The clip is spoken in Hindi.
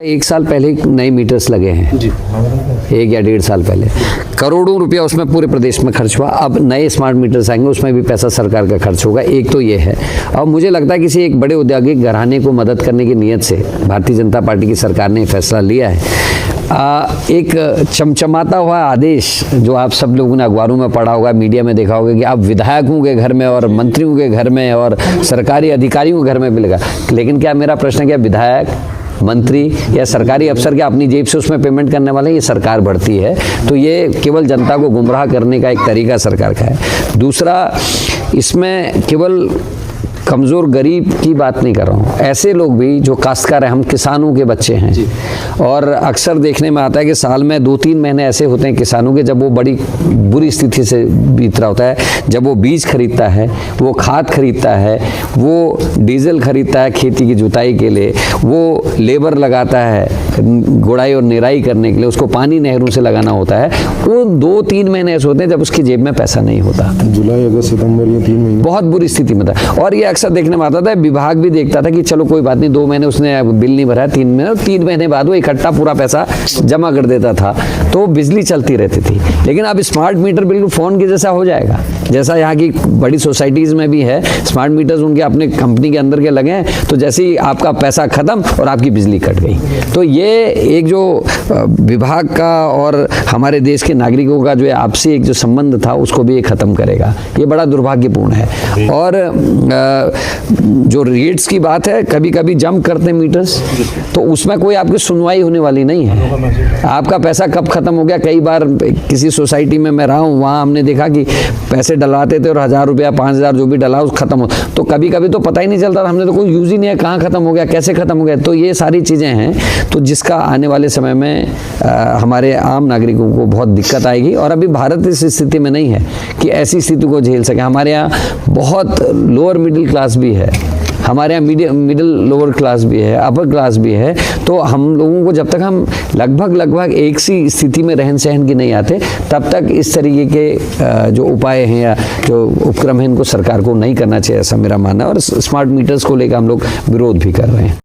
1 साल पहले नए मीटर्स लगे हैं जी। 1 या 1.5 साल पहले करोड़ों रुपया उसमें पूरे प्रदेश में खर्च हुआ। अब नए स्मार्ट मीटर्स आएंगे, उसमें भी पैसा सरकार का खर्च होगा। एक तो ये है, और मुझे लगता है किसी एक बड़े औद्योगिक घराने को मदद करने की नीयत से भारतीय जनता पार्टी की सरकार ने फैसला लिया है। एक चमचमाता हुआ आदेश जो आप सब लोगों ने अखबारों में पढ़ा होगा, मीडिया में देखा होगा कि अब विधायकों के घर में और मंत्रियों के घर में और सरकारी अधिकारियों के घर में भी लगा। लेकिन क्या मेरा प्रश्न है, क्या विधायक, मंत्री या सरकारी अफसर क्या अपनी जेब से उसमें पेमेंट करने वाले? ये सरकार बढ़ती है, तो ये केवल जनता को गुमराह करने का एक तरीका सरकार का है। दूसरा, इसमें केवल कमज़ोर गरीब की बात नहीं कर रहा हूँ, ऐसे लोग भी जो काश्तकार हैं, हम किसानों के बच्चे हैं, और अक्सर देखने में आता है कि साल में 2-3 महीने ऐसे होते हैं किसानों के जब वो बड़ी बुरी स्थिति से बीत रहा होता है। जब वो बीज खरीदता है, वो खाद खरीदता है, वो डीजल खरीदता है खेती की जुताई के लिए, वो लेबर लगाता है गुड़ाई और निराई करने के लिए, उसको पानी नहरों से लगाना होता है। वो 2-3 महीने ऐसे होते हैं जब उसकी जेब में पैसा नहीं होता। जुलाई, अगस्त, सितंबर, ये 3 महीने बहुत बुरी स्थिति में था। और ये अक्सर देखने में आता था, विभाग भी देखता था कि चलो कोई बात नहीं, 2 महीने उसने बिल नहीं भरा, 3 महीने बाद वो इकट्ठा पूरा पैसा जमा कर देता था, तो बिजली चलती रहती थी। लेकिन अब स्मार्ट मीटर बिल्कुल फ़ोन के जैसा हो जाएगा, जैसा यहाँ की बड़ी सोसाइटीज़ में भी है। स्मार्ट मीटर्स उनके अपने कंपनी के अंदर के लगे हैं, तो जैसे ही आपका पैसा ख़त्म और आपकी बिजली कट गई। तो ये एक जो विभाग का और हमारे देश के नागरिकों का जो आपसी एक जो संबंध था, उसको भी ये ख़त्म करेगा। ये बड़ा दुर्भाग्यपूर्ण है। और जो रेट्स की बात है, कभी कभी जंप करते हैं मीटर्स, तो उसमें कोई आपकी सुनवाई होने वाली नहीं है। आपका पैसा कब खत्म हो गया, कई बार किसी सोसाइटी में मैं रहा हूँ, वहाँ हमने देखा कि पैसे डलवाते थे और 1000 रुपया 5000 जो भी डला उस खत्म हो, तो कभी कभी तो पता ही नहीं चलता, हमने तो कोई यूज़ ही नहीं है, कहाँ खत्म हो गया, कैसे खत्म हो गया। तो ये सारी चीज़ें हैं, तो जिसका आने वाले समय में हमारे आम नागरिकों को बहुत दिक्कत आएगी। और अभी भारत इस स्थिति में नहीं है कि ऐसी स्थिति को झेल सके। हमारे यहाँ बहुत लोअर मिडिल क्लास भी है, हमारे यहाँ मिडिल लोअर क्लास भी है, अपर क्लास भी है। तो हम लोगों को जब तक हम लगभग एक सी स्थिति में रहन सहन की नहीं आते, तब तक इस तरीके के जो उपाय हैं या जो उपक्रम हैं, इनको सरकार को नहीं करना चाहिए, ऐसा मेरा मानना है। और स्मार्ट मीटर्स को लेकर हम लोग विरोध भी कर रहे हैं।